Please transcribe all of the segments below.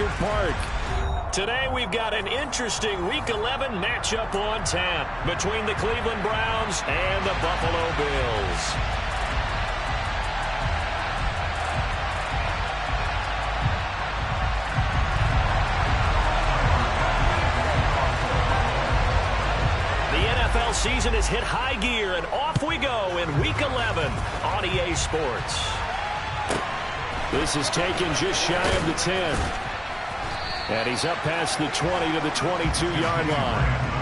Orchard Park. Today we've got an interesting Week 11 matchup on tap between the Cleveland Browns and the Buffalo Bills. The NFL season has hit high gear, and off we go in Week 11 on EA Sports. This is taken just shy of the 10. And he's up past the 20 to the 22-yard line.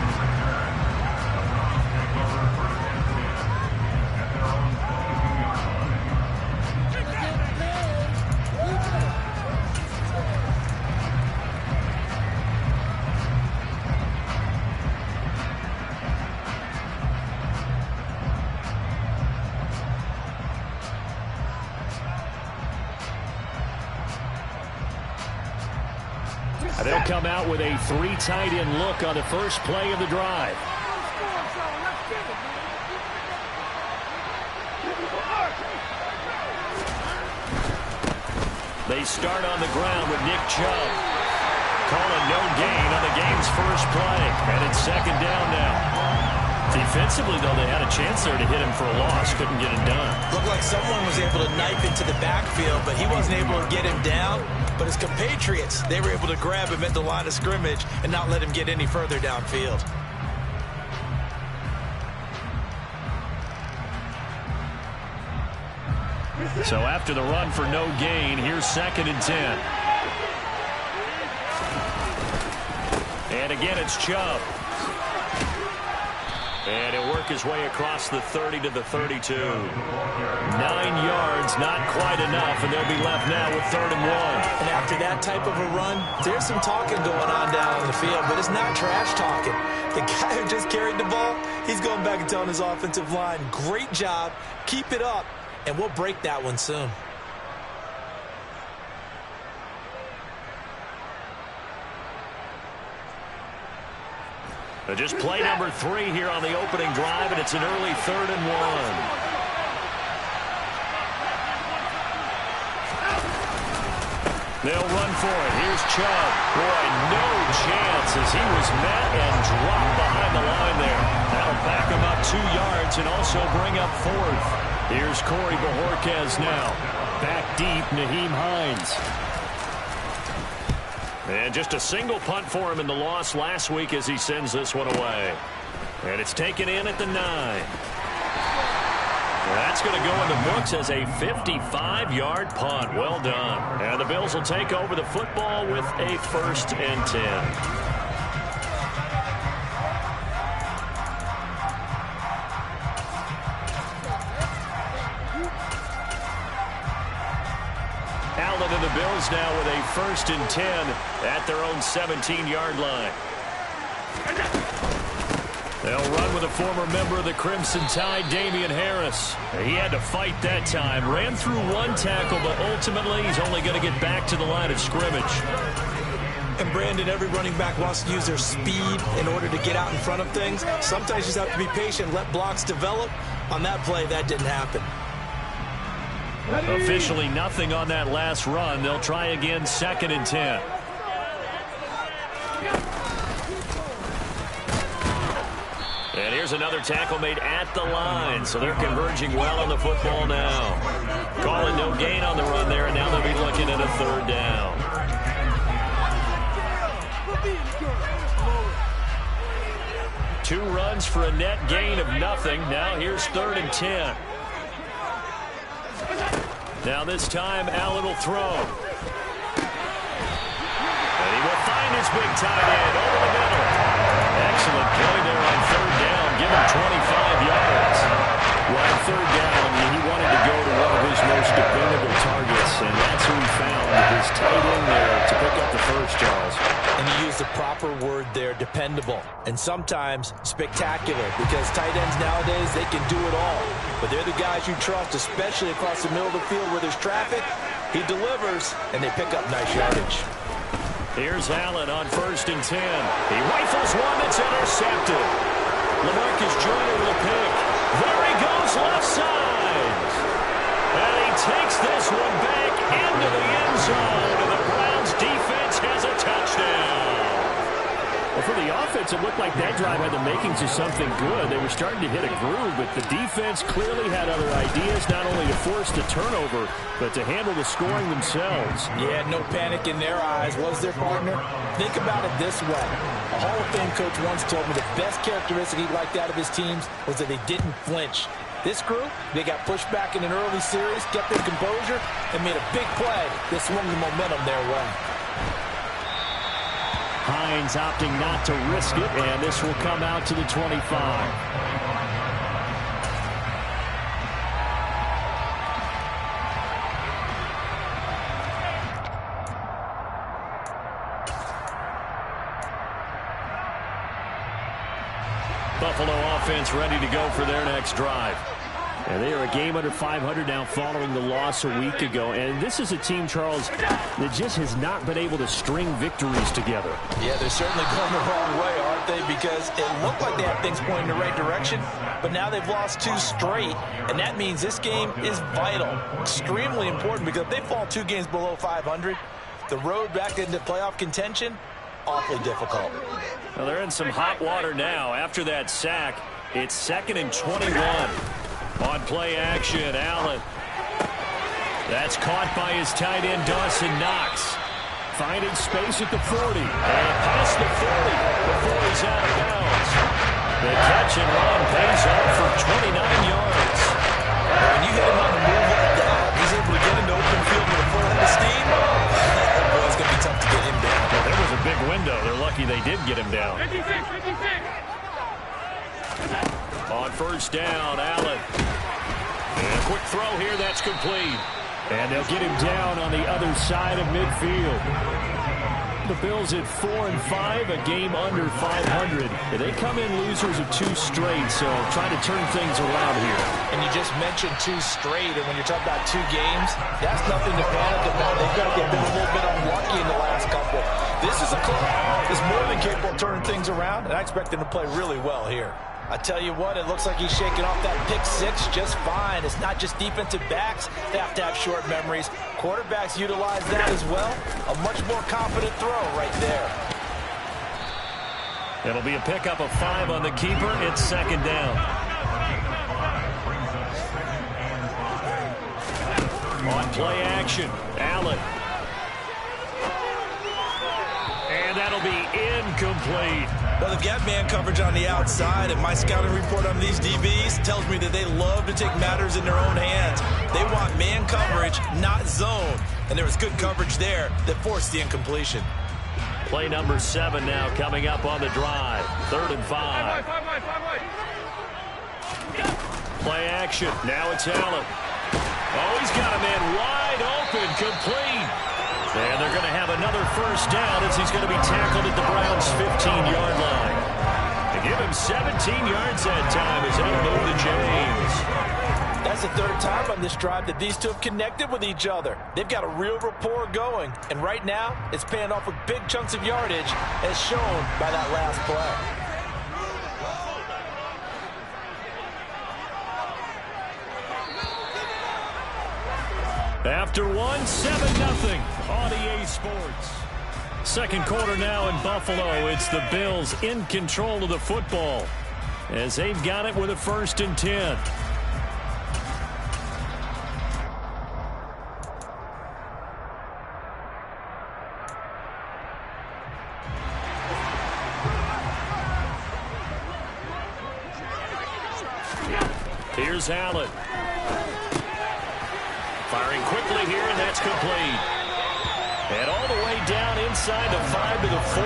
They'll come out with a 3 tight end look on the first play of the drive. They start on the ground with Nick Chubb. Calling no gain on the game's first play. And it's second down now. Defensively, though, they had a chance there to hit him for a loss. Couldn't get it done. Looked like someone was able to knife into the backfield, but he wasn't able to get him down. But his compatriots, they were able to grab him at the line of scrimmage and not let him get any further downfield. So after the run for no gain, here's second and 10. And again, it's Chubb. And he'll work his way across the 30 to the 32. 9 yards, not quite enough, and they'll be left now with 3rd and 1. And after that type of a run, there's some talking going on down on the field, but it's not trash talking. The guy who just carried the ball, he's going back and telling his offensive line, great job, keep it up, and we'll break that one soon. Just play number 3 here on the opening drive, and it's an early 3rd and 1. They'll run for it. Here's Chubb. Boy, no chance as he was met and dropped behind the line there. That'll back him up 2 yards and also bring up 4th. Here's Corey Bojorquez now. Back deep, Nyheim Hines. And just a single punt for him in the loss last week as he sends this one away. And it's taken in at the 9. That's going to go in the books as a 55-yard punt. Well done. And the Bills will take over the football with a 1st and 10. Allen and the Bills now with a 1st and 10 at their own 17-yard line. They'll run with a former member of the Crimson Tide, Damian Harris. He had to fight that time. Ran through 1 tackle, but ultimately he's only going to get back to the line of scrimmage. And Brandon, every running back wants to use their speed in order to get out in front of things. Sometimes you just have to be patient, let blocks develop. On that play, that didn't happen. Officially nothing on that last run. They'll try again, 2nd and 10. And here's another tackle made at the line. So they're converging well on the football now. Calling no gain on the run there, and now they'll be looking at a 3rd down. Two runs for a net gain of nothing. Now here's 3rd and 10. Now this time, Allen will throw. And he will find his big tight end over the middle. Excellent play there on 3rd down. Give him 25 yards. Well, on 3rd down, he wanted to go to one of his most dependable targets, and that's who he found, his tight end there to pick up the first, Charles. And he used the proper word there, dependable, and sometimes spectacular, because tight ends nowadays, they can do it all. But they're the guys you trust, especially across the middle of the field where there's traffic. He delivers, and they pick up nice yardage. Here's Allen on 1st and 10. He rifles one that's intercepted. LaMarcus Joyner with a pick. There he goes left side. And he takes this one back into the end zone. And the Browns defense has offense, it looked like that drive had the makings of something good. They were starting to hit a groove, but the defense clearly had other ideas, not only to force the turnover, but to handle the scoring themselves. Yeah, no panic in their eyes, was there, partner? Think about it this way. A Hall of Fame coach once told me the best characteristic he liked out of his teams was that they didn't flinch. This group, they got pushed back in an early series, kept their composure, and made a big play that swung the momentum their way. Hines opting not to risk it, and this will come out to the 25. Buffalo offense ready to go for their next drive. And they are a game under 500 now following the loss a week ago. And this is a team, Charles, that just has not been able to string victories together. Yeah, they're certainly going the wrong way, aren't they? Because it looked like they had things pointing in the right direction, but now they've lost 2 straight, and that means this game is vital, extremely important, because if they fall 2 games below 500, the road back into playoff contention, awfully difficult. Well, they're in some hot water now. After that sack, it's 2nd and 21. On play action, Allen. That's caught by his tight end, Dawson Knox. Finding space at the 40. And past the 40 before he's out of bounds. The catch and run pays off for 29 yards. When you hit him on the move like that, he's able to get into open field with a full head of steam. Boy, it's going to be tough to get him down. Well, there was a big window. They're lucky they did get him down. 56. On first down, Allen. And a quick throw here, that's complete. And they'll get him down on the other side of midfield. The Bills at 4-5, a game under 500. They come in losers of 2 straight, so trying to turn things around here. And you just mentioned 2 straight, and when you're talking about 2 games, that's nothing to panic about. They've got to get a little bit unlucky in the last couple. This is a club that's more than capable of turning things around, and I expect them to play really well here. I tell you what, it looks like he's shaking off that pick 6 just fine. It's not just defensive backs that have to have short memories. Quarterbacks utilize that as well. A much more confident throw right there. It'll be a pickup of 5 on the keeper. It's 2nd down. On play action, Allen. And that'll be incomplete. Well, they've got man coverage on the outside, and my scouting report on these DBs tells me that they love to take matters in their own hands. They want man coverage, not zone. And there was good coverage there that forced the incompletion. Play number 7 now coming up on the drive. 3rd and 5. Play action. Now it's Allen. Oh, he's got a man wide open, complete. And they're going to have another first down as he's going to be tackled at the Browns' 15-yard line. To give him 17 yards that time as they'll move to James. That's the 3rd time on this drive that these two have connected with each other. They've got a real rapport going. And right now, it's paying off with big chunks of yardage as shown by that last play. After 1, 7-0 on EA Sports. 2nd quarter now in Buffalo. It's the Bills in control of the football as they've got it with a 1st and 10. Here's Allen. Firing quickly here, and that's complete. And all the way down inside the 5 to the 4.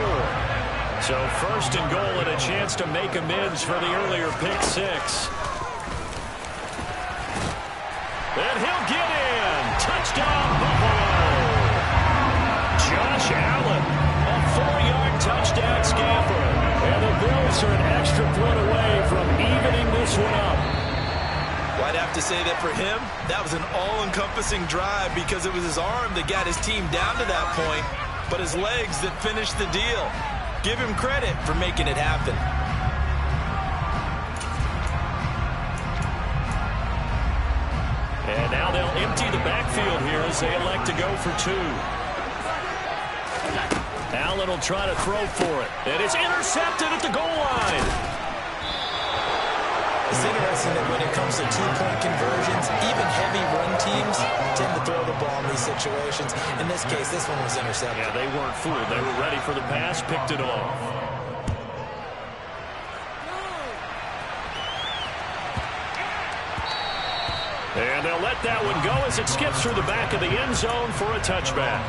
So 1st and goal and a chance to make amends for the earlier pick 6. And he'll get in. Touchdown, Buffalo. Josh Allen, a 4-yard touchdown scamper. And the Bills are an extra point away from evening this one up. Well, I'd have to say that for him, that was an all-encompassing drive because it was his arm that got his team down to that point, but his legs that finished the deal. Give him credit for making it happen. And now they'll empty the backfield here as they elect to go for 2. Allen will try to throw for it. And it's intercepted at the goal line. It's interesting that when it comes to two-point conversions, even heavy run teams tend to throw the ball in these situations. In this case, this one was intercepted. Yeah, they weren't fooled. They were ready for the pass, picked it off. And they'll let that one go as it skips through the back of the end zone for a touchback.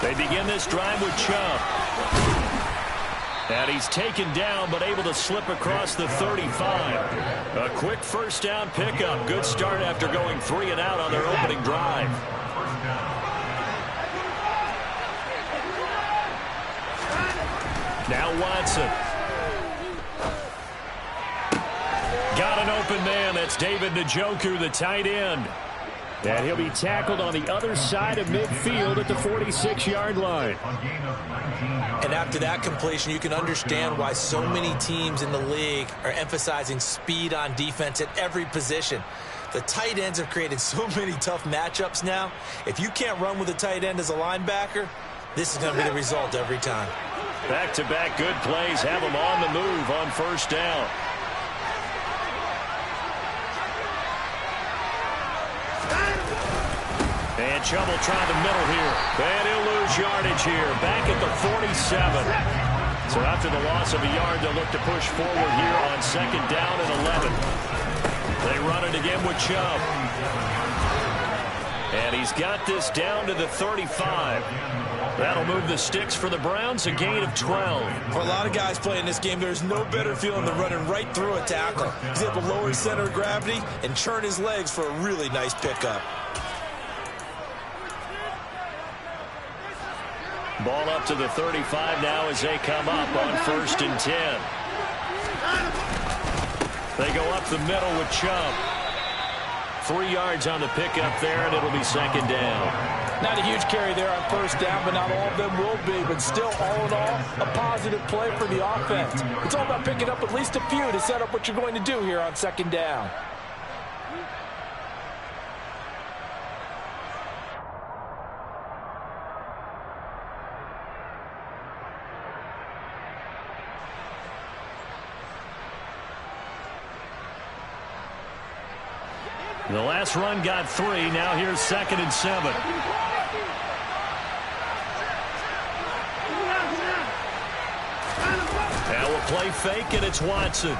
They begin this drive with Chubb. And he's taken down, but able to slip across the 35. A quick first down pickup. Good start after going 3 and out on their opening drive. Now Watson. Got an open man. That's David Njoku, the tight end. And he'll be tackled on the other side of midfield at the 46-yard line. And after that completion, you can understand why so many teams in the league are emphasizing speed on defense at every position. The tight ends have created so many tough matchups now. If you can't run with a tight end as a linebacker, this is going to be the result every time. Back-to-back good plays have them on the move on first down. And Chubb will try the middle here. And he'll lose yardage here. Back at the 47. So after the loss of a yard, they'll look to push forward here on second down and 11. They run it again with Chubb. And he's got this down to the 35. That'll move the sticks for the Browns, a gain of 12. For a lot of guys playing this game, there's no better feeling than running right through a tackle. He's able to lower his center of gravity and churn his legs for a really nice pickup. Ball up to the 35 now as they come up on first and 10. They go up the middle with Chubb. 3 yards on the pickup there, and it'll be second down. Not a huge carry there on first down, but not all of them will be. But still, all in all, a positive play for the offense. It's all about picking up at least a few to set up what you're going to do here on second down. The last run got 3. Now here's second and 7. Now we'll play fake, and it's Watson.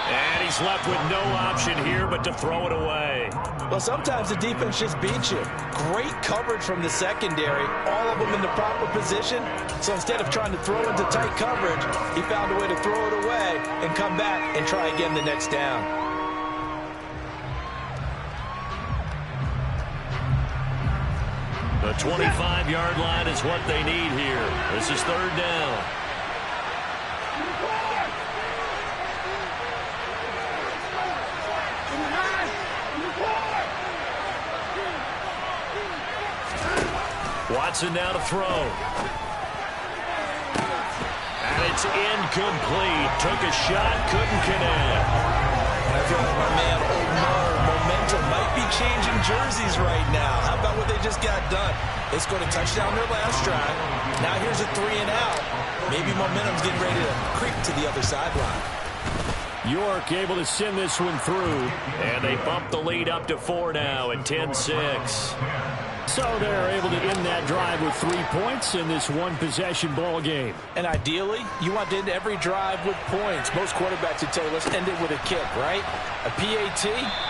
And he's left with no option here but to throw it away. Well, sometimes the defense just beats you. Great coverage from the secondary. All of them in the proper position. So instead of trying to throw into tight coverage, he found a way to throw it away and come back and try again the next down. The 25-yard line is what they need here. This is third down. Watson now to throw. And it's incomplete. Took a shot, couldn't connect. I feel like my man Omar momentum might be changing jerseys right now. How about what they just got done? They scored a touchdown their last drive. Now here's a 3 and out. Maybe momentum's getting ready to creep to the other sideline. York able to send this one through. And they bump the lead up to 4 now at 10-6. So they're able to end that drive with 3 points in this one-possession ball game. And ideally, you want to end every drive with points. Most quarterbacks would tell you, let's end it with a kick, right? A PAT,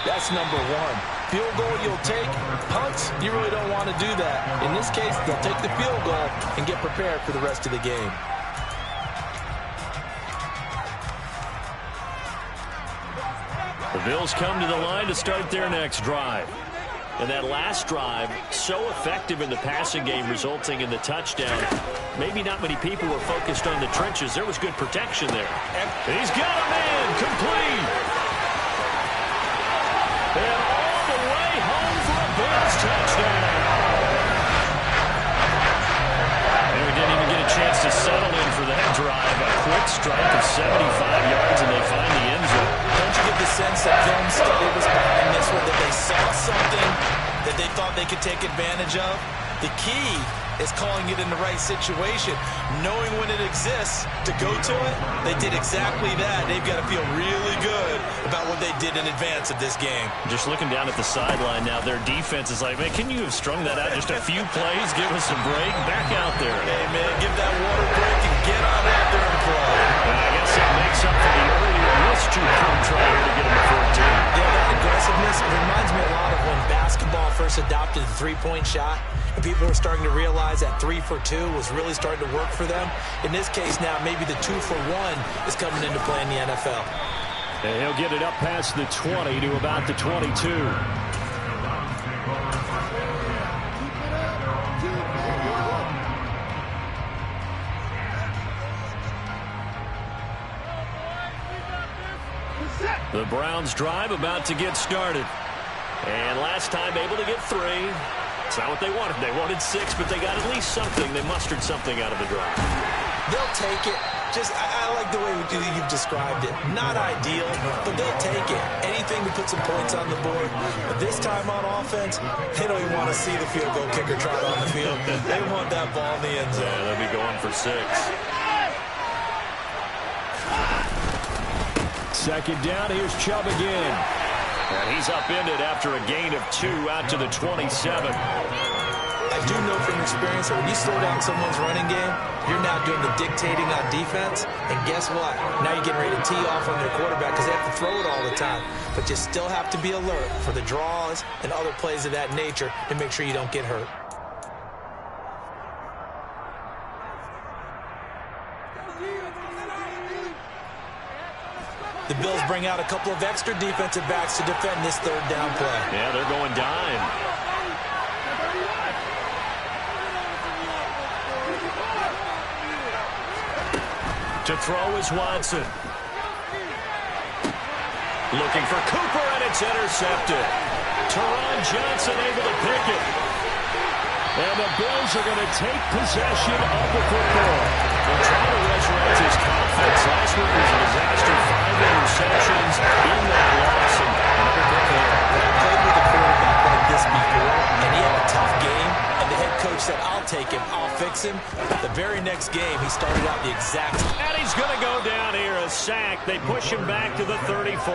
that's number 1. Field goal you'll take. Punts, you really don't want to do that. In this case, they'll take the field goal and get prepared for the rest of the game. The Bills come to the line to start their next drive. And that last drive, so effective in the passing game, resulting in the touchdown. Maybe not many people were focused on the trenches. There was good protection there. And he's got a man complete. And all the way home for a Bills touchdown. they can take advantage of. The key is calling it in the right situation, knowing when it exists to go to it. They did exactly that. They've got to feel really good about what they did in advance of this game. Just looking down at the sideline now, their defense is like, man, can you have strung that out just a few plays? Give us a break. Back out there. Hey, man, give that water break and get on out there and play. And I guess that makes up for the earlier missed two-point try here to get him to 14. Yeah, that aggressiveness, it reminds me a lot of when basketball first adopted the three-point shot. And people were starting to realize that 3 for 2 was really starting to work for them. In this case now, maybe the 2 for 1 is coming into play in the NFL. And he'll get it up past the 20 to about the 22. The Browns drive about to get started. And last time able to get 3. It's not what they wanted. They wanted 6, but they got at least something. They mustered something out of the drive. They'll take it. I like the way you've described it. Not ideal, but they'll take it. Anything to put some points on the board. But this time on offense, they don't even want to see the field goal kicker trot on the field. They want that ball in the end zone. Yeah, they'll be going for 6. Second down, here's Chubb again. And he's upended after a gain of 2 out to the 27. I do know from experience that when you slow down someone's running game, you're now doing the dictating on defense. And guess what? Now you're getting ready to tee off on their quarterback because they have to throw it all the time. But you still have to be alert for the draws and other plays of that nature to make sure you don't get hurt. The Bills bring out a couple of extra defensive backs to defend this third down play. Yeah, they're going dime. To throw is Watson. Looking for Cooper, and it's intercepted. Teron Johnson able to pick it. And the Bills are going to take possession of the football. They're trying to resurrect his confidence. Last week was a disaster. 5 interceptions in that loss. And another good game. I played with a quarterback like this before, and he had a tough game. And the head coach said, I'll take him, I'll fix him. The very next game, he started out the exact. And he's going to go down here, a sack. They push him back to the 34.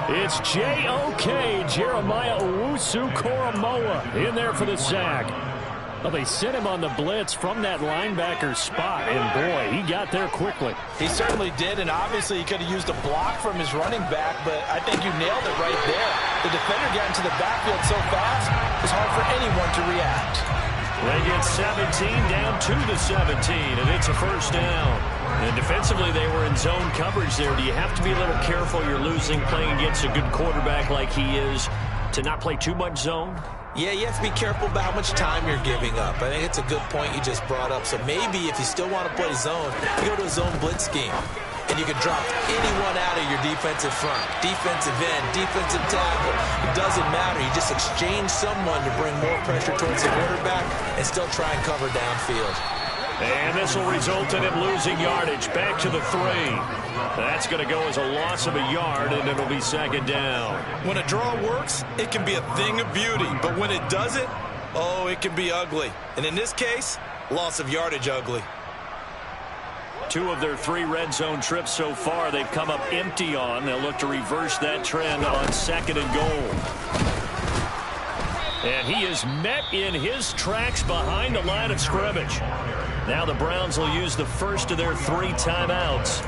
It's J.O.K. Jeremiah Owusu-Koramoah in there for the sack. Well, they sent him on the blitz from that linebacker spot, and boy, he got there quickly. He certainly did, and obviously he could have used a block from his running back, but I think you nailed it right there. The defender got into the backfield so fast, it was hard for anyone to react. They get 17 down to the 17, and it's a first down. And defensively, they were in zone coverage there. Do you have to be a little careful? You're losing playing against a good quarterback like he is to not play too much zone? Yeah, you have to be careful about how much time you're giving up. I think it's a good point you just brought up. So maybe if you still want to play zone, you go to a zone blitz scheme. And you can drop anyone out of your defensive front. Defensive end, defensive tackle. It doesn't matter. You just exchange someone to bring more pressure towards the quarterback and still try and cover downfield. And this will result in him losing yardage. Back to the 3. That's going to go as a loss of a yard, and it'll be second down. When a draw works, it can be a thing of beauty. But when it doesn't, oh, it can be ugly. And in this case, loss of yardage ugly. 2 of their 3 red zone trips so far, they've come up empty on. They'll look to reverse that trend on second and goal. And he is met in his tracks behind the line of scrimmage. Now the Browns will use the first of their 3 timeouts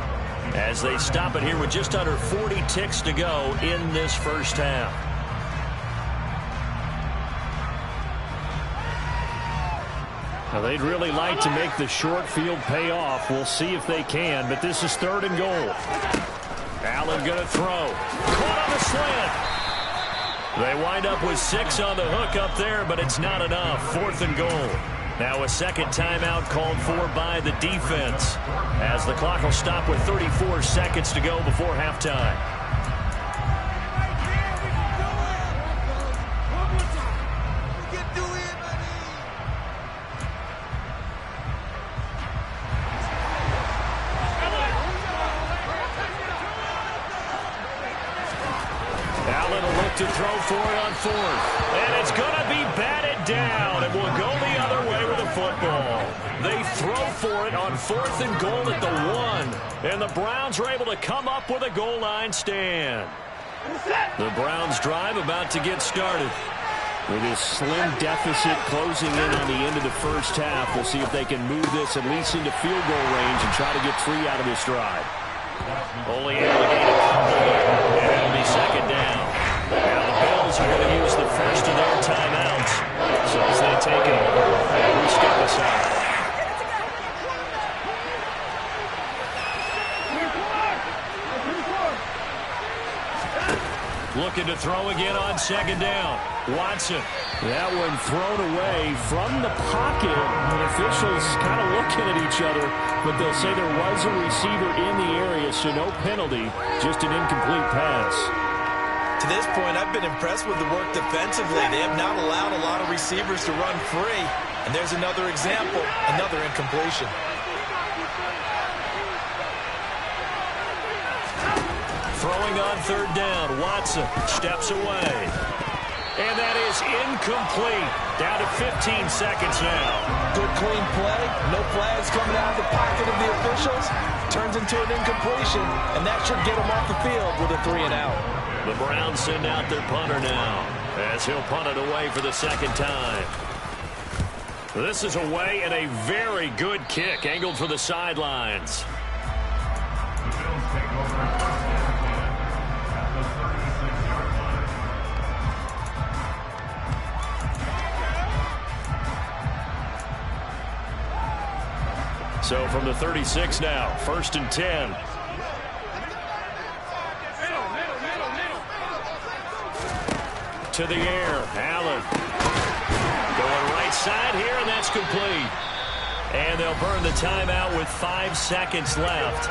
as they stop it here with just under 40 ticks to go in this first half. Now they'd really like to make the short field pay off. We'll see if they can, but this is third and goal. Allen going to throw. Caught on the slant. They wind up with 6 on the hook up there, but it's not enough. Fourth and goal. Now a second timeout called for by the defense as the clock will stop with 34 seconds to go before halftime. Allen will look to throw for it on 4th. And it's going to be batted down. It will go the other way with the football. They throw for it on 4th and goal at the 1. And the Browns are able to come up with a goal line stand. The Browns drive about to get started. With this slim deficit closing in on the end of the first half, we'll see if they can move this at least into field goal range and try to get 3 out of this drive. Only able to gain a couple there, and it'll be second down. Now the Bills are going to use the first of their timeouts. So as they take it, we step aside. Looking to throw again on second down. Watson. That one thrown away from the pocket. The officials kind of looking at each other, but they'll say there was a receiver in the area, so no penalty, just an incomplete pass. To this point, I've been impressed with the work defensively. They have not allowed a lot of receivers to run free. And there's another example, another incompletion. Throwing on third down, Watson steps away. And that is incomplete. Down to 15 seconds now. Good clean play. No flags coming out of the pocket of the officials. Turns into an incompletion, and that should get them off the field with a 3 and out. The Browns send out their punter now as he'll punt it away for the second time. This is away and a very good kick angled for the sidelines. So from the 36 now, 1st and 10. To the air, Allen. Going right side here, and that's complete. And they'll burn the timeout with 5 seconds left.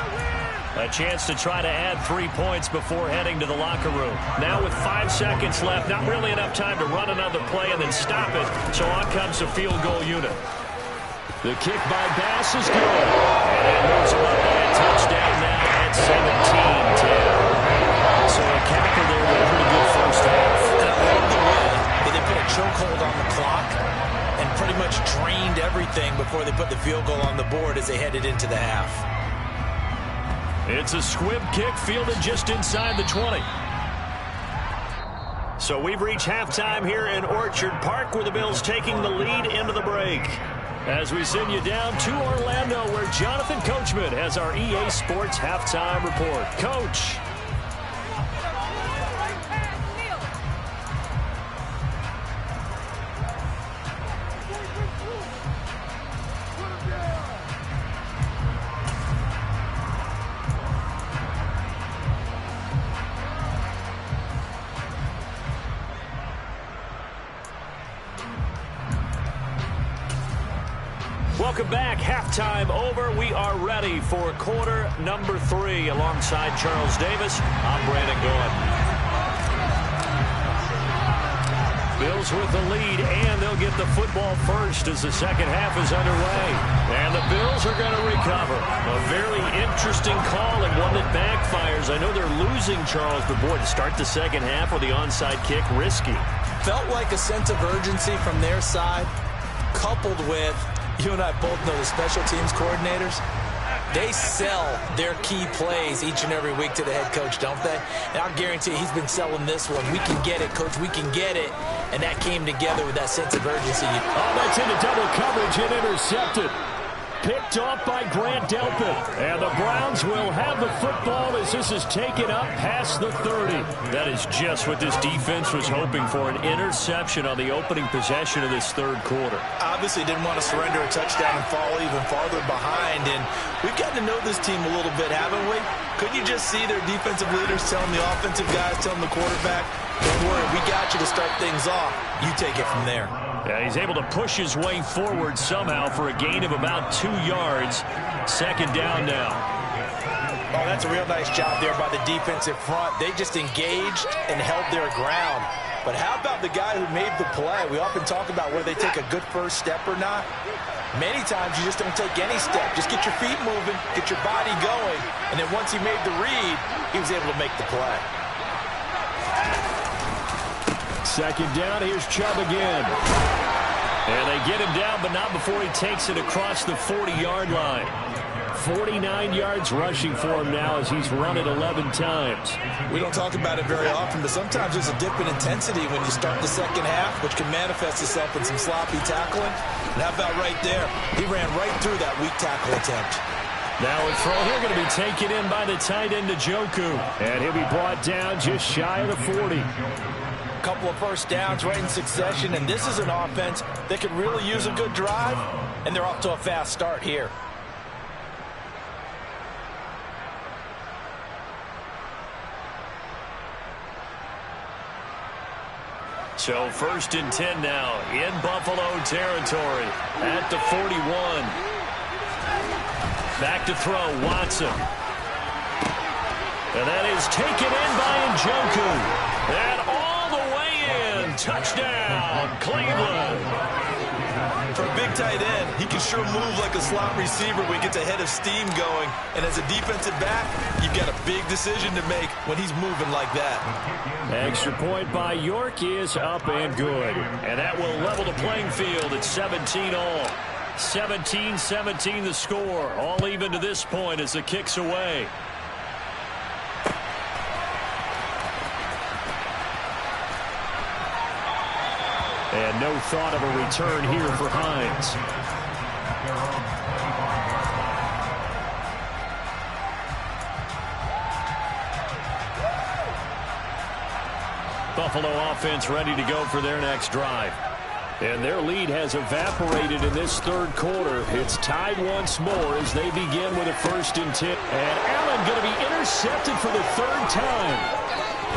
A chance to try to add 3 points before heading to the locker room. Now with 5 seconds left, not really enough time to run another play and then stop it. So on comes the field goal unit. The kick by Bass is good. And it moves him up by a touchdown now at 17-10. So a capper there with a pretty good first half. And I love the way that they put a chokehold on the clock and pretty much drained everything before they put the field goal on the board as they headed into the half. It's a squib kick fielded just inside the 20. So we've reached halftime here in Orchard Park with the Bills taking the lead into the break. As we send you down to Orlando, where Jonathan Coachman has our EA Sports halftime report. Coach. Welcome back. Halftime over. We are ready for quarter number 3. Alongside Charles Davis, I'm Brandon Gordon. Bills with the lead, and they'll get the football first as the second half is underway. And the Bills are going to recover. A very interesting call and one that backfires. I know they're losing, Charles, but boy, to start the second half with the onside kick, risky. Felt like a sense of urgency from their side, coupled with, you and I both know the special teams coordinators, they sell their key plays each and every week to the head coach, don't they? And I'll guarantee you he's been selling this one. We can get it, coach, we can get it. And that came together with that sense of urgency. Oh, that's into double coverage and intercepted. Picked off by Grant Delpit. And the Browns will have the football as this is taken up past the 30. That is just what this defense was hoping for, an interception on the opening possession of this third quarter. Obviously didn't want to surrender a touchdown and fall even farther behind. And we've gotten to know this team a little bit, haven't we? Couldn't you just see their defensive leaders telling the offensive guys, telling the quarterback, don't worry, we got you to start things off. You take it from there. Yeah, he's able to push his way forward somehow for a gain of about 2 yards. Second down now. Oh, that's a real nice job there by the defensive front. They just engaged and held their ground. But how about the guy who made the play? We often talk about whether they take a good first step or not. Many times you just don't take any step. Just get your feet moving, get your body going, and then once he made the read, he was able to make the play. Second down, here's Chubb again. And they get him down, but not before he takes it across the 40-yard line. 49 yards rushing for him now as he's run it 11 times. We don't talk about it very often, but sometimes there's a dip in intensity when you start the second half, which can manifest itself in some sloppy tackling. And how about right there? He ran right through that weak tackle attempt. Now a throw here going to be taken in by the tight end, Njoku. And he'll be brought down just shy of the 40. A couple of first downs right in succession, and this is an offense that could really use a good drive, and they're off to a fast start here. So 1st and 10 now in Buffalo territory at the 41. Back to throw, Watson. And that is taken in by Njoku. And all the way in. Touchdown, Cleveland. For a big tight end, he can sure move like a slot receiver when he gets a head of steam going. And as a defensive back, you've got a big decision to make when he's moving like that. Extra point by York is up and good. And that will level the playing field at 17 all. 17-17 the score. All even to this point as the kick's away. And no thought of a return here for Hines. Buffalo offense ready to go for their next drive. And their lead has evaporated in this third quarter. It's tied once more as they begin with a 1st and 10. And Allen going to be intercepted for the 3rd time.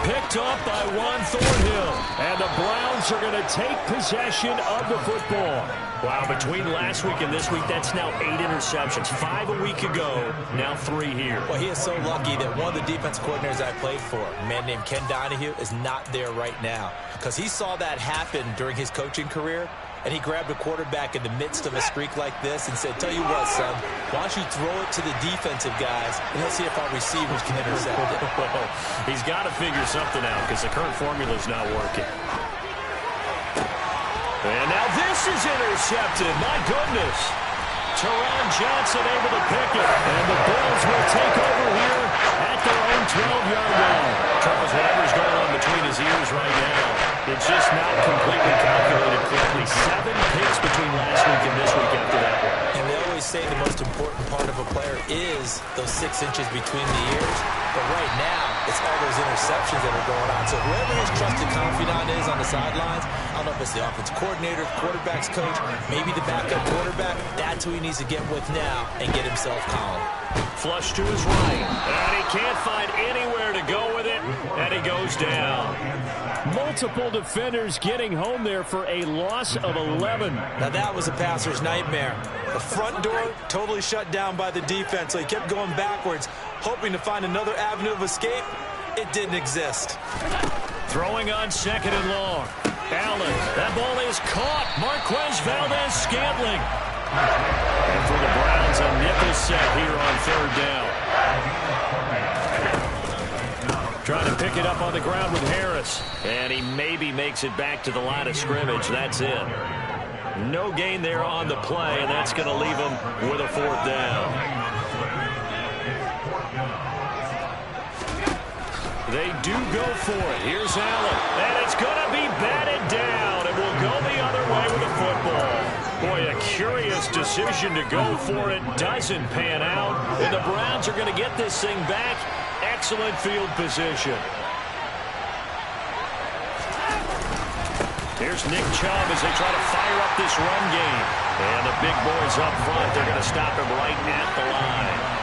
Picked off by Juan Thornhill. And the Browns are going to take possession of the football. Wow, between last week and this week, that's now 8 interceptions. 5 a week ago, now 3 here. Well, he is so lucky that one of the defense coordinators I played for, a man named Ken Donahue, is not there right now. Because he saw that happen during his coaching career, and he grabbed a quarterback in the midst of a streak like this and said, tell you what, son, why don't you throw it to the defensive guys, and let's see if our receivers can intercept it. He's got to figure something out because the current formula is not working. And now this is intercepted. My goodness. Teron Johnson able to pick it. And the Bills will take over here at their own 12-yard line. Charles, whatever's going on between his ears right now, it's just not completely calculated correctly. 7 picks between last week and this week after that one. And they always say the most important part of a player is those 6 inches between the ears. But right now, it's all those interceptions that are going on. So whoever his trusted confidant is on the sidelines, I don't know if it's the offensive coordinator, quarterback's coach, maybe the backup quarterback, that's who he needs to get with now and get himself calm. Flush to his right, and he can't find anywhere to go with it, and he goes down. Multiple defenders getting home there for a loss of 11. Now that was a passer's nightmare. The front door totally shut down by the defense, so he kept going backwards, hoping to find another avenue of escape. It didn't exist. Throwing on 2nd and long. Allen, that ball is caught. Marquez Valdes-Scantling. And for the Browns, a nickel set here on 3rd down. Trying to pick it up on the ground with Harris. And he maybe makes it back to the line of scrimmage. That's it. No gain there on the play, and that's going to leave him with a 4th down. They do go for it. Here's Allen. And it's going to be batted down. It will go the other way with the football. Boy, a curious decision to go for it. Doesn't pan out. And the Browns are going to get this thing back. Excellent field position. Here's Nick Chubb as they try to fire up this run game. And the big boys up front, they're going to stop him right at the line.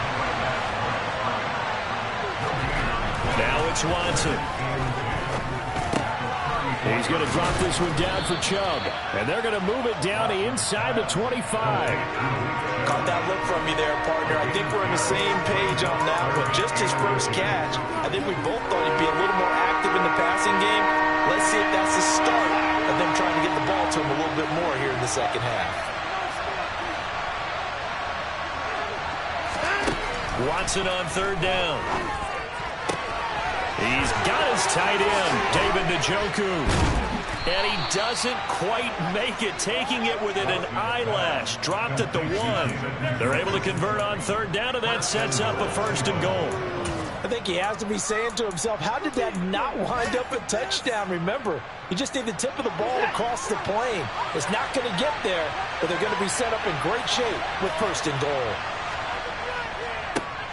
Now it's Watson. He's going to drop this one down for Chubb. And they're going to move it down inside the 25. Caught that look from me there, partner. I think we're on the same page on that one. Just his first catch. I think we both thought he'd be a little more active in the passing game. Let's see if that's the start of them trying to get the ball to him a little bit more here in the second half. Watson on 3rd down. He's got his tight end, David Njoku. And he doesn't quite make it, taking it within an eyelash. Dropped at the 1. They're able to convert on third down, and that sets up a first and goal. I think he has to be saying to himself, how did that not wind up a touchdown? Remember, you just need the tip of the ball across the plane. It's not going to get there, but they're going to be set up in great shape with first and goal.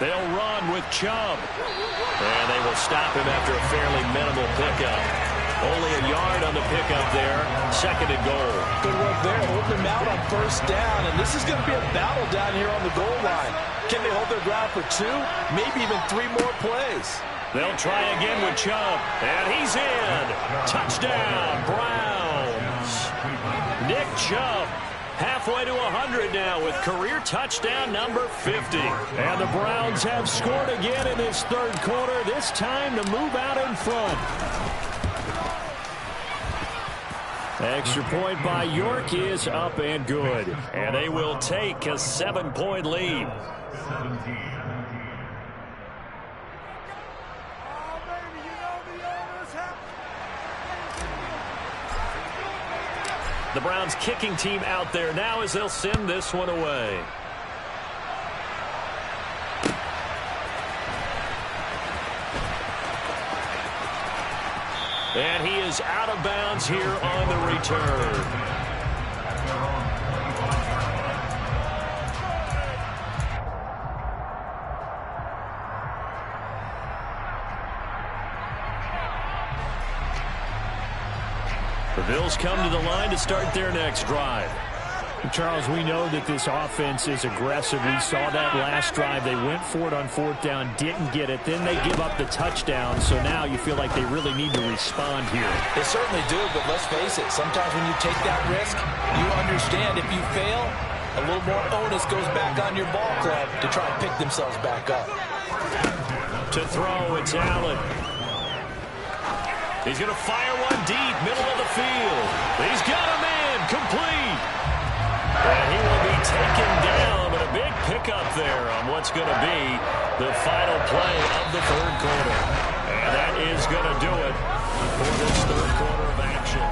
They'll run with Chubb. And they will stop him after a fairly minimal pickup. Only a yard on the pickup there. Second and goal. Good work there, holding him out on first down. And this is going to be a battle down here on the goal line. Can they hold their ground for 2, maybe even 3 more plays? They'll try again with Chubb. And he's in. Touchdown, Browns. Nick Chubb. Halfway to 100 now with career touchdown number 50. And the Browns have scored again in this third quarter, this time to move out in front. Extra point by York is up and good. And they will take a 7-point lead. The Browns kicking team out there now as they'll send this one away. And he is out of bounds here on the return. The Bills come to the line to start their next drive. Charles, we know that this offense is aggressive. We saw that last drive. They went for it on fourth down, didn't get it. Then they give up the touchdown. So now you feel like they really need to respond here. They certainly do, but let's face it. Sometimes when you take that risk, you understand if you fail, a little more onus goes back on your ball club to try and pick themselves back up. To throw, it's Allen. He's going to fire one deep, middle of the field. He's got a man, complete. And he will be taken down, but a big pickup there on what's going to be the final play of the third quarter. And that is going to do it for this third quarter of action.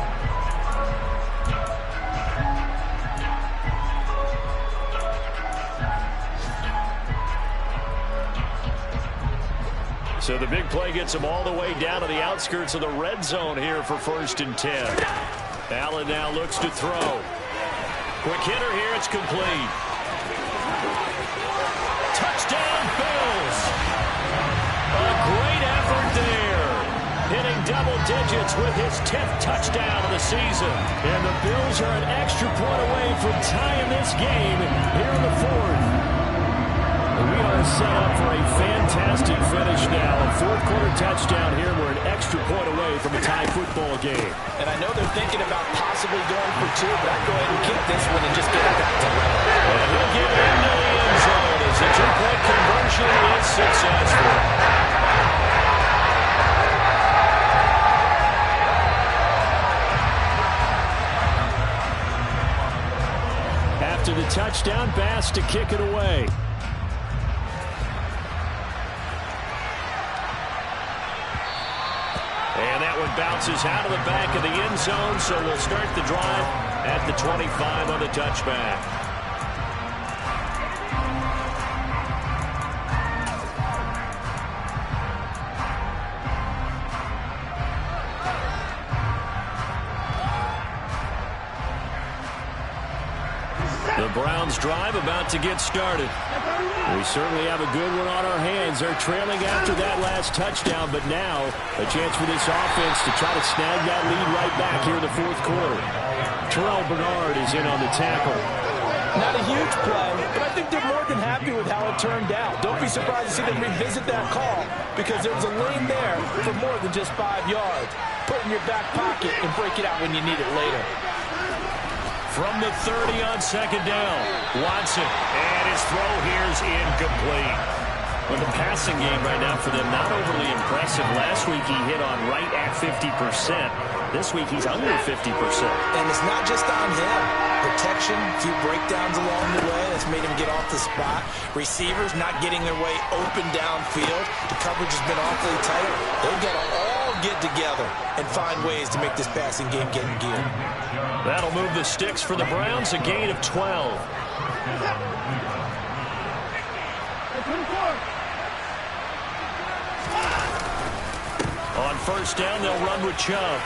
So the big play gets them all the way down to the outskirts of the red zone here for 1st and 10. Allen now looks to throw. Quick hitter here, it's complete. Touchdown, Bills. A great effort there. Hitting double digits with his 10th touchdown of the season. And the Bills are an extra point away from tying this game here in the fourth. We are set up for a fantastic finish now. A fourth quarter touchdown here. We're an extra point away from a tie football game. And I know they're thinking about possibly going for 2, but I'd go ahead and kick this one and just get it back to level. And he'll get into the end zone as the 2-point conversion is successful. After the touchdown, Bass to kick it away. And that one bounces out of the back of the end zone, so we'll start the drive at the 25 on the touchback. The Browns drive about to get started. We certainly have a good one on our hands. They're trailing after that last touchdown, but now a chance for this offense to try to snag that lead right back here in the fourth quarter. Terrell Bernard is in on the tackle. Not a huge play, but I think they're more than happy with how it turned out. Don't be surprised to see them revisit that call because there was a lane there for more than just 5 yards. Put it in your back pocket and break it out when you need it later. From the 30 on second down, Watson, and his throw here is incomplete. Well, the passing game right now for them, not overly impressive. Last week he hit on right at 50%. This week he's under 50%. And it's not just on him. Protection, a few breakdowns along the way. That's made him get off the spot. Receivers not getting their way open downfield. The coverage has been awfully tight. They've got all get together and find ways to make this passing game get in gear. That'll move the sticks for the Browns, a gain of 12. On first down, they'll run with Chubb.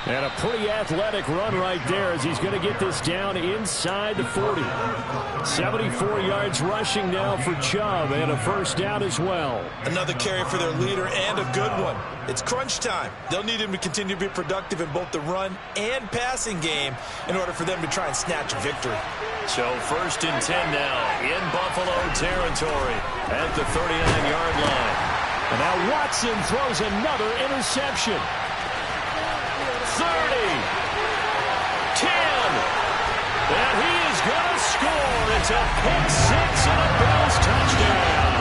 And a pretty athletic run right there as he's going to get this down inside the 40. 74 yards rushing now for Chubb, and a first down as well. Another carry for their leader, and a good one. It's crunch time. They'll need him to continue to be productive in both the run and passing game in order for them to try and snatch a victory. So first and 10 now in Buffalo territory at the 39-yard line. And now Watson throws another interception. 30, 10, and he is going to score. It's a pick six and a Bills touchdown.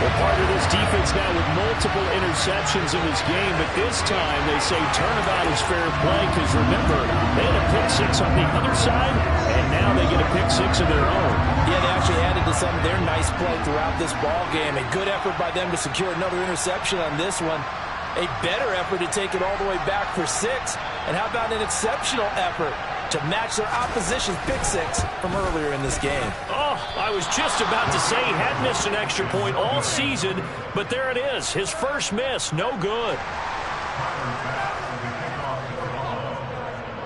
Well, part of this defense now with multiple interceptions in this game, but this time they say turnabout is fair play because remember, they had a pick six on the other side, and now they get a pick six of their own. Yeah, they actually added to some of their nice play throughout this ball game. A good effort by them to secure another interception on this one. A better effort to take it all the way back for 6. And how about an exceptional effort to match their opposition's pick six from earlier in this game? Oh, I was just about to say he had missed an extra point all season, but there it is. His first miss, no good.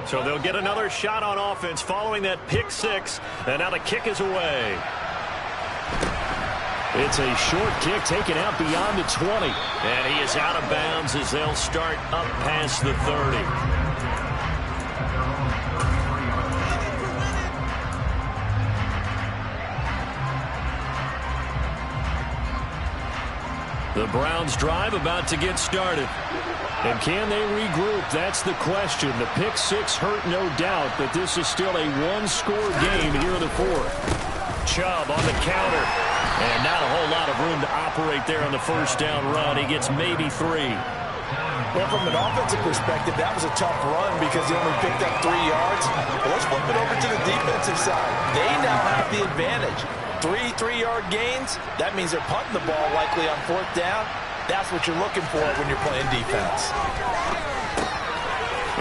So they'll get another shot on offense following that pick six, and now the kick is away. It's a short kick taken out beyond the 20. And he is out of bounds as they'll start up past the 30. The Browns drive about to get started. And can they regroup? That's the question. The pick six hurt, no doubt, but this is still a one-score game here in the fourth. Chubb on the counter. And not a whole lot of room to operate there on the first down run. He gets maybe 3. Well, from an offensive perspective, that was a tough run because he only picked up 3 yards. But let's flip it over to the defensive side. They now have the advantage. 3 3-yard gains. That means they're punting the ball likely on fourth down. That's what you're looking for when you're playing defense.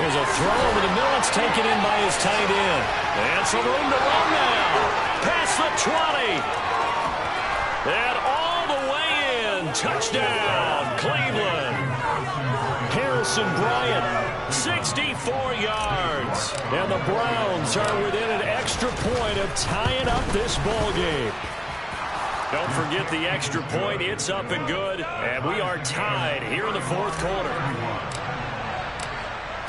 There's a throw over the middle. It's taken in by his tight end. And some room to run now. Past the 20. And all the way in. Touchdown, Cleveland. Harrison Bryant, 64 yards. And the Browns are within an extra point of tying up this ball game. Don't forget the extra point. It's up and good. And we are tied here in the fourth quarter.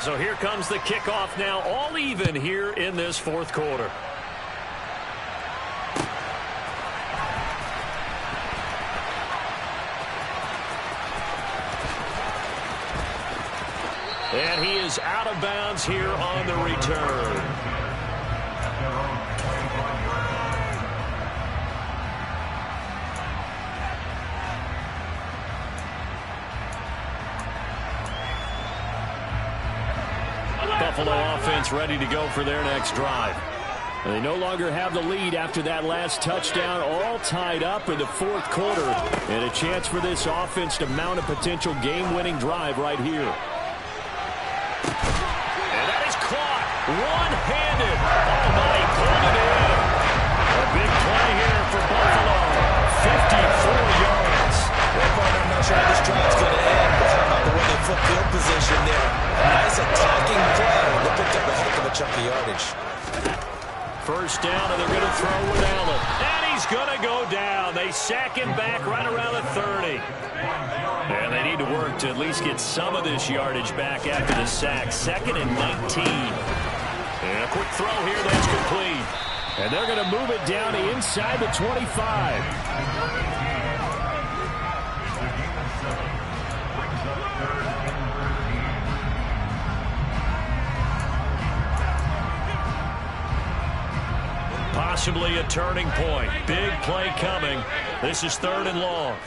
So here comes the kickoff now, all even here in this fourth quarter. And he is out of bounds here on the return. Buffalo offense ready to go for their next drive. And they no longer have the lead after that last touchdown, all tied up in the fourth quarter. And a chance for this offense to mount a potential game-winning drive right here. And that is caught one-handed. Oh, my, he pulled it in. A big play here for Buffalo. 54 yards. I'm not sure how this drive's going to end, but how about the way they flip field position there? Nice attacking play. They picked up a heck of a chunk of yardage. First down, and they're going to throw with Allen. And he's going to go down. They sack him back right around the 30. And they need to work to at least get some of this yardage back after the sack. 2nd and 19. And a quick throw here, that's complete. And they're going to move it down inside the 25. Possibly a turning point. Big play coming. This is 3rd and long.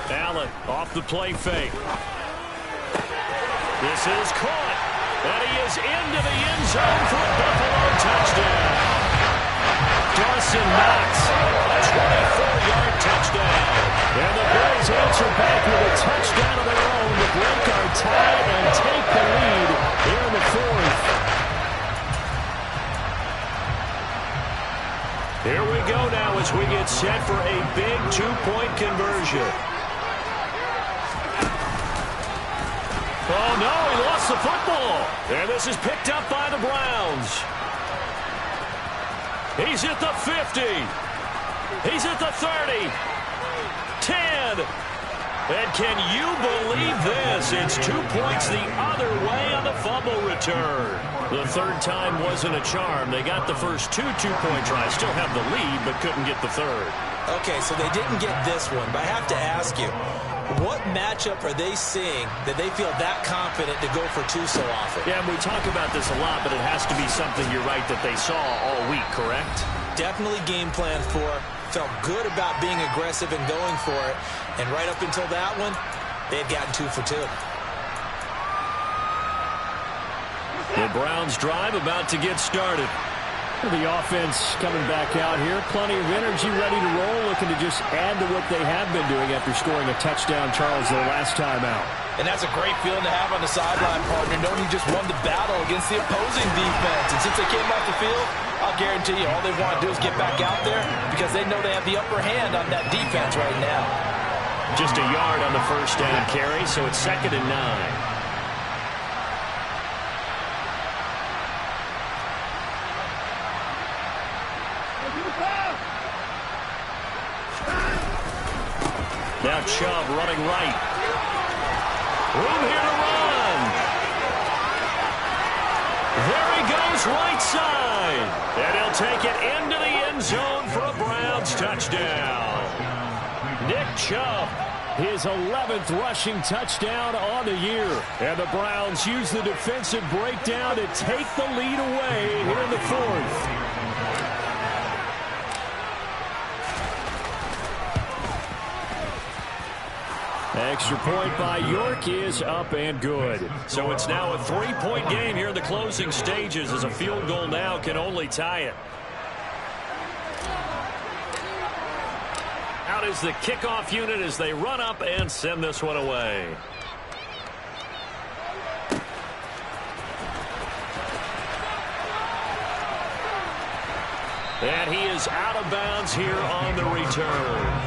Allen off the play fake. This is caught. And he is into the end zone for a Buffalo touchdown. Dawson Knox, a 24-yard touchdown. And the Bills answer back with a touchdown of their own to break our tie and take the lead here in the fourth. Here we go now as we get set for a big two-point conversion. Oh, no, he lost the football. And this is picked up by the Browns. He's at the 50. He's at the 30. 10. And can you believe this? It's 2 points the other way on the fumble return. The third time wasn't a charm. They got the first two-point tries. Still have the lead, but couldn't get the third. Okay, so they didn't get this one, but I have to ask you, what matchup are they seeing that they feel that confident to go for two so often? Yeah, we talk about this a lot, but it has to be something, you're right, that they saw all week, correct? Definitely game plan for, felt good about being aggressive and going for it, and right up until that one, they've gotten 2 for 2. The Browns drive about to get started. The offense coming back out here. Plenty of energy, ready to roll, looking to just add to what they have been doing after scoring a touchdown, Charles, their last time out. And that's a great feeling to have on the sideline, partner, knowing you just won the battle against the opposing defense. And since they came off the field, I'll guarantee you all they want to do is get back out there because they know they have the upper hand on that defense right now. Just a yard on the first down carry, so it's 2nd and 9. Now Chubb running right. Room here to run. There he goes right side. And he'll take it into the end zone for a Browns touchdown. Nick Chubb, his 11th rushing touchdown on the year. And the Browns use the defensive breakdown to take the lead away here in the fourth. Extra point by York is up and good. So it's now a 3-point game here in the closing stages as a field goal now can only tie it. Out is the kickoff unit as they run up and send this one away. And he is out of bounds here on the return.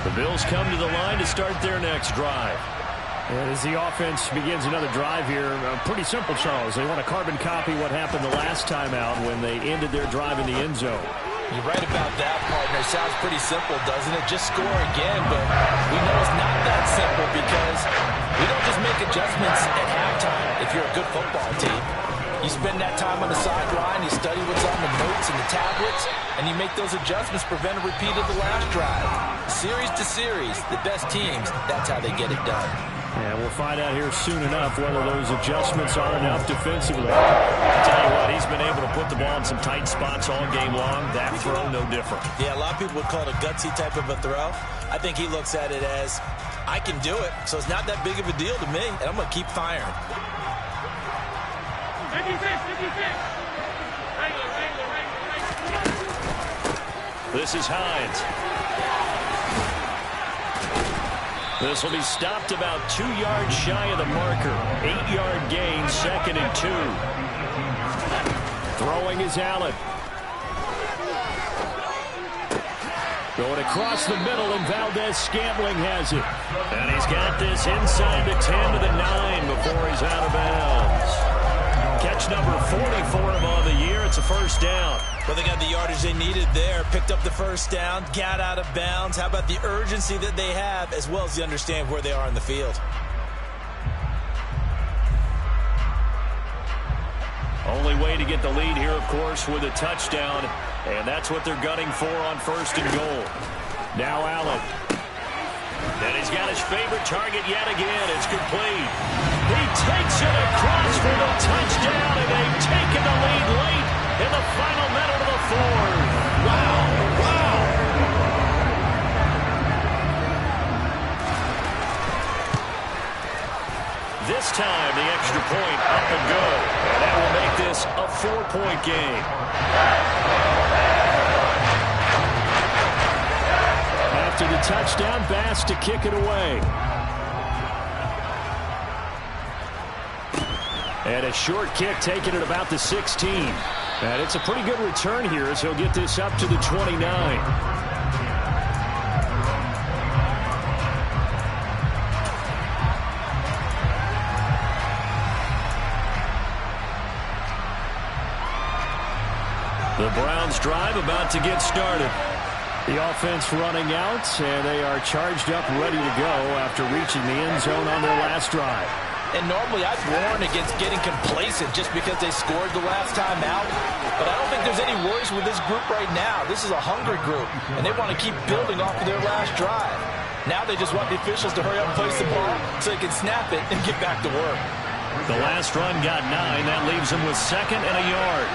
The Bills come to the line to start their next drive. And as the offense begins another drive here, pretty simple, Charles. They want to carbon copy what happened the last time out when they ended their drive in the end zone. You're right about that, partner. Sounds pretty simple, doesn't it? Just score again, but we know it's not that simple because we don't just make adjustments at halftime if you're a good football team. You spend that time on the sideline, you study what's on the notes and the tablets, and you make those adjustments, prevent a repeat of the last drive. Series to series, the best teams, that's how they get it done. And we'll find out here soon enough whether those adjustments are enough defensively. I'll tell you what, he's been able to put the ball in some tight spots all game long. That throw, no different. Yeah, a lot of people would call it a gutsy type of a throw. I think he looks at it as, I can do it, so it's not that big of a deal to me, and I'm going to keep firing. 56. This is Hines. This will be stopped about 2 yards shy of the marker. 8-yard gain, 2nd and 2. Throwing is Allen. Going across the middle, and Valdez-Scantling has it. And he's got this inside the 10 to the 9 before he's out of bounds. Catch number 40 for him on the year. It's a first down. Well, they got the yardage they needed there, picked up the first down, got out of bounds. How about the urgency that they have, as well as they understand where they are in the field? Only way to get the lead here, of course, with a touchdown. And that's what they're gunning for on 1st and goal. Now Allen. And he's got his favorite target yet again. It's complete. He takes it across for the touchdown, and they've taken the lead late in the final minute of the fourth. Wow. this time, the extra point up and go. And that will make this a 4-point game. After the touchdown, Bass to kick it away. And a short kick taken at about the 16. And it's a pretty good return here as he'll get this up to the 29. The Browns drive about to get started. The offense running out, and they are charged up, ready to go after reaching the end zone on their last drive. And normally I'd warn against getting complacent just because they scored the last time out. But I don't think there's any worries with this group right now. This is a hungry group, and they want to keep building off of their last drive. Now they just want the officials to hurry up and place the ball so they can snap it and get back to work. The last run got 9. That leaves them with 2nd and a yard.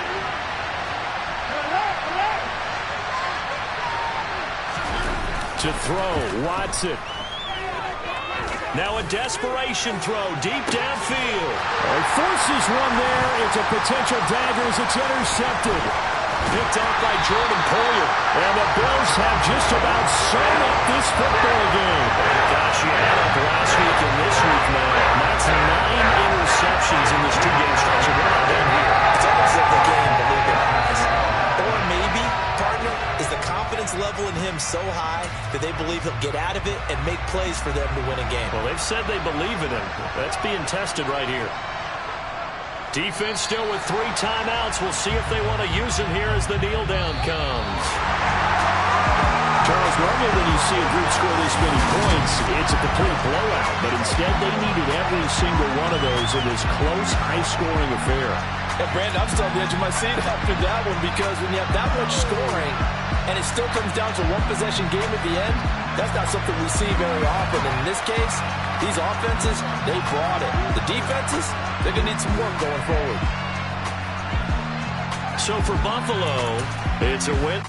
To throw, Watson. Now a desperation throw deep downfield. He forces one there. It's a potential dagger as it's intercepted. Picked off by Jordan Poyer. And the Bills have just about sewn up this football game. Gosh, you had up last week and this week, man. That's 9 interceptions in this 2-game stretch. We're not done here. It's almost like the game, believe it or not. Or maybe, partner, is the confidence level in him so high that they believe he'll get out of it and make plays for them to win a game. Well, they've said they believe in him. That's being tested right here. Defense still with 3 timeouts. We'll see if they want to use him here as the kneel down comes. Charles, normally when you see a group score this many points, it's a complete blowout. But instead, they needed every single one of those in this close, high-scoring affair. And Brandon, I'm still on the edge of my seat after that one because when you have that much scoring and it still comes down to 1-possession game at the end, that's not something we see very often. And in this case, these offenses, they brought it. The defenses, they're going to need some work going forward. So for Buffalo, it's a win.